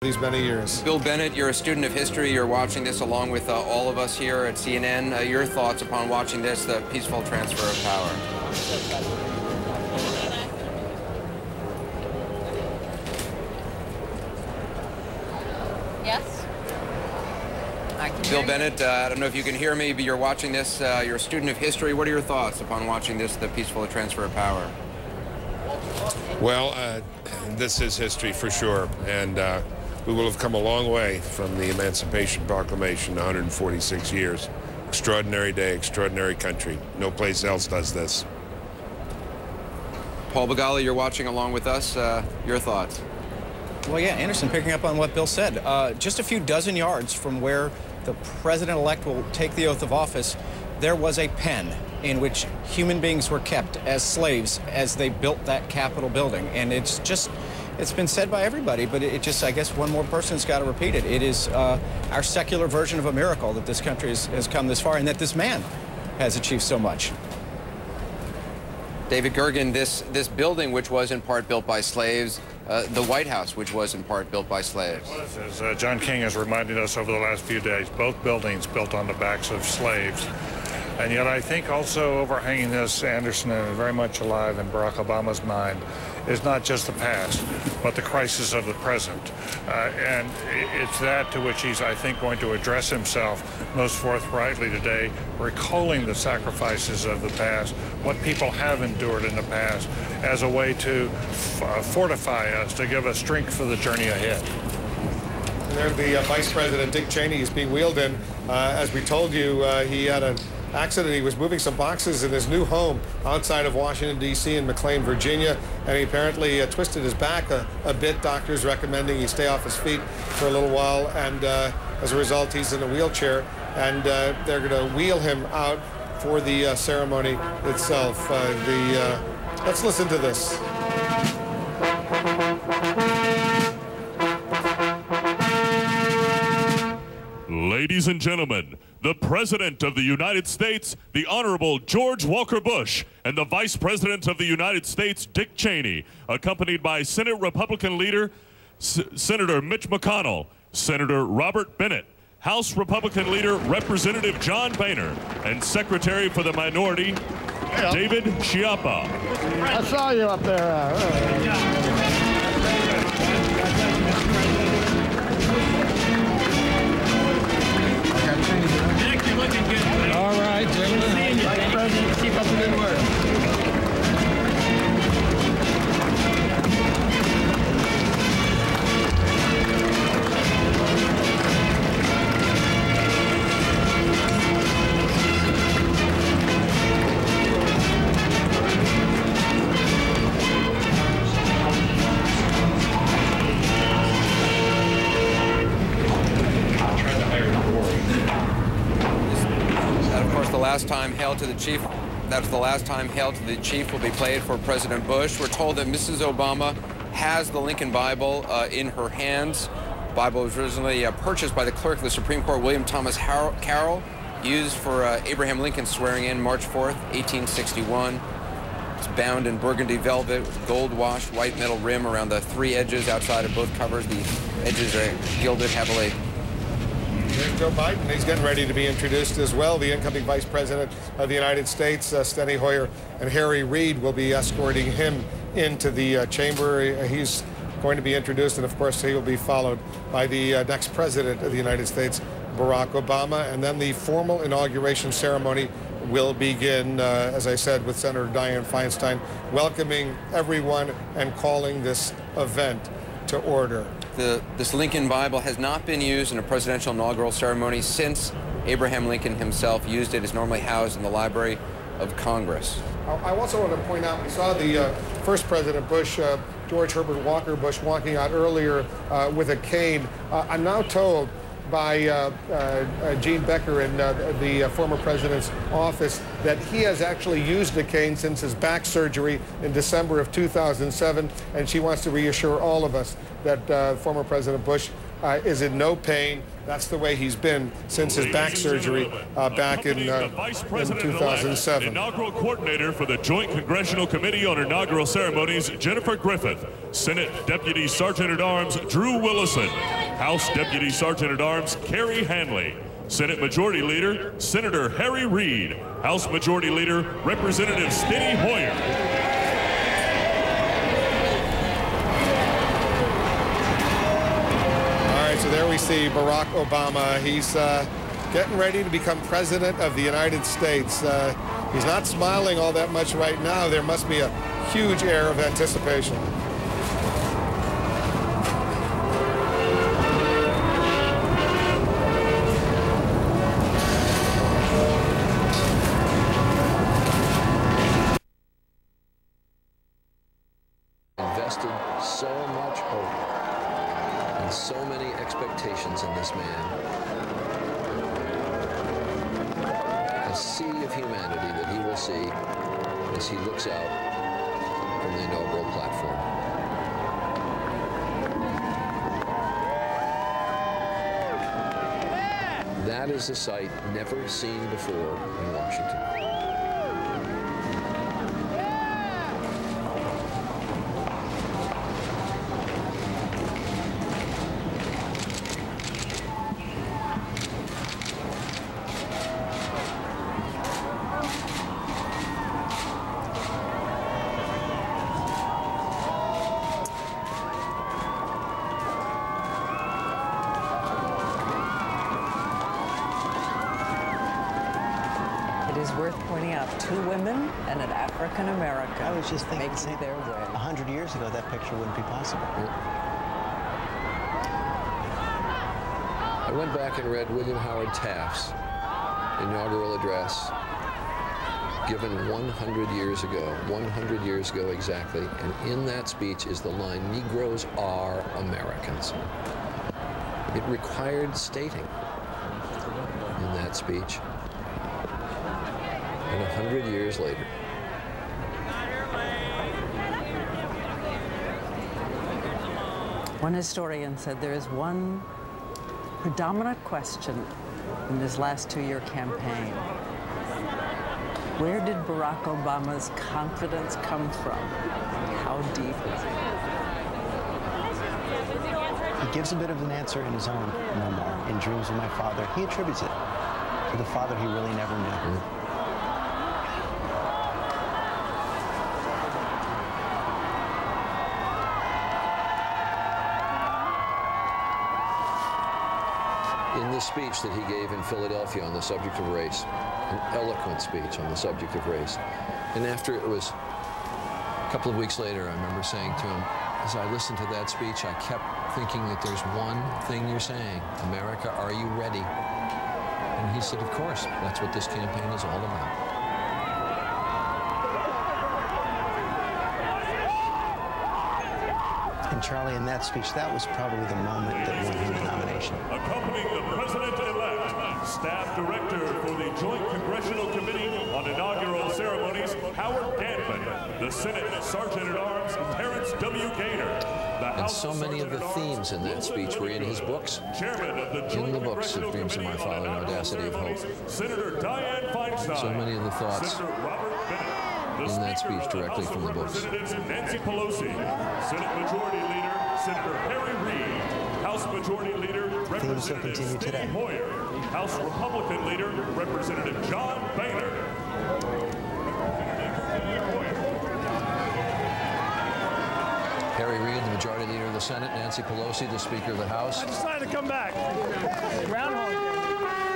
these many years. Bill Bennett, you're a student of history. You're watching this along with all of us here at CNN. Your thoughts upon watching this, the peaceful transfer of power? Yes? Bill Bennett, I don't know if you can hear me, but you're watching this. You're a student of history. What are your thoughts upon watching this, the peaceful transfer of power? Well, this is history for sure, and we will have come a long way from the Emancipation Proclamation, 146 years. Extraordinary day, extraordinary country. No place else does this. Paul Begala, you're watching along with us. Your thoughts? Well, yeah, Anderson, picking up on what Bill said, just a few dozen yards from where the president-elect will take the oath of office, there was a pen in which human beings were kept as slaves as they built that Capitol building. And it's been said by everybody, but it just, I guess one more person's got to repeat it. It is our secular version of a miracle that this country has come this far and that this man has achieved so much. David Gergen, this building, which was in part built by slaves, the White House, which was in part built by slaves. As John King has reminded us over the last few days, both buildings built on the backs of slaves. And yet I think also overhanging this, Anderson, and very much alive in Barack Obama's mind, is not just the past, but the crisis of the present. And it's that to which he's, I think, going to address himself most forthrightly today, recalling the sacrifices of the past, what people have endured in the past, as a way to fortify us, to give us strength for the journey ahead. And there the Vice President Dick Cheney is being wheeled in. As we told you, he had an accident. He was moving some boxes in his new home outside of Washington, D.C. in McLean, Virginia, and he apparently twisted his back a bit. Doctors recommending he stay off his feet for a little while, and as a result, he's in a wheelchair, and they're going to wheel him out for the ceremony itself. Let's listen to this. Ladies and gentlemen, the President of the United States, the Honorable George Walker Bush, and the Vice President of the United States, Dick Cheney, accompanied by Senate Republican leader Senator Mitch McConnell, Senator Robert Bennett, House Republican leader Representative John Boehner, and Secretary for the Minority, David Chiappa. I saw you up there. All right, gentlemen. Vice President, keep up the good work. Last time Hail to the Chief. That's the last time Hail to the Chief will be played for President Bush. We're told that Mrs. Obama has the Lincoln Bible in her hands. The Bible was originally purchased by the clerk of the Supreme Court, William Thomas Carroll, used for Abraham Lincoln's swearing in March 4th, 1861. It's bound in burgundy velvet with gold-washed white metal rim around the three edges outside of both covers. The edges are gilded heavily. There's Joe Biden. He's getting ready to be introduced as well. The incoming Vice President of the United States, Steny Hoyer, and Harry Reid will be escorting him into the chamber. He's going to be introduced, and of course he will be followed by the next President of the United States, Barack Obama. And then the formal inauguration ceremony will begin, as I said, with Senator Dianne Feinstein welcoming everyone and calling this event to order. This Lincoln Bible has not been used in a presidential inaugural ceremony since Abraham Lincoln himself used it. It's normally housed in the Library of Congress. I also want to point out, we saw the first President Bush, George Herbert Walker Bush, walking out earlier with a cane. I'm now told by Gene Becker in the former president's office that he has actually used a cane since his back surgery in December of 2007, and she wants to reassure all of us that former President Bush is in no pain. That's the way he's been since his back surgery back in 2007. Inaugural coordinator for the Joint Congressional Committee on Inaugural Ceremonies, Jennifer Griffith. Senate Deputy Sergeant-at-Arms, Drew Willison. House Deputy Sergeant-at-Arms, Kerry Hanley. Senate Majority Leader, Senator Harry Reid. House Majority Leader, Representative Steny Hoyer. So there we see Barack Obama. He's getting ready to become President of the United States. He's not smiling all that much right now. There must be a huge air of anticipation. Invested so much hope and so many expectations in this man. A sea of humanity that he will see as he looks out from the inaugural platform. That is a sight never seen before in Washington. It is worth pointing out 2 women and an African American. I was just thinking, making their way. 100 years ago, that picture wouldn't be possible. I went back and read William Howard Taft's inaugural address given 100 years ago, 100 years ago exactly, and in that speech is the line, "Negroes are Americans." It required stating in that speech. And 100 years later. One historian said there is one predominant question in this last 2-year campaign. Where did Barack Obama's confidence come from? How deep is it? He gives a bit of an answer in his own memoir, In Dreams of My Father. He attributes it to the father he really never knew. In this speech that he gave in Philadelphia on the subject of race, an eloquent speech on the subject of race. And after it was a couple of weeks later, I remember saying to him, as I listened to that speech, I kept thinking that there's one thing you're saying, America, are you ready? And he said, of course, that's what this campaign is all about. And Charlie, in that speech, that was probably the moment that won him the nomination. Accompanying the President-elect, Staff Director for the Joint Congressional Committee on Inaugural Ceremonies, Howard Gantman, the Senate Sergeant-at-Arms, Terrence W. Gaynor, and so many of the themes in that speech were in his books, in the books of Dreams of My Father and Audacity of Hope. Senator Dianne Feinstein, so many of the thoughts in that speech directly from the books. Nancy Pelosi, Senate Majority Leader, Senator Harry Reid, House Majority Leader, Representative Steny Hoyer, House Republican Leader, Representative John Boehner. Harry Reid, the Majority Leader of the Senate, Nancy Pelosi, the Speaker of the House. I decided to come back. Groundhog Day.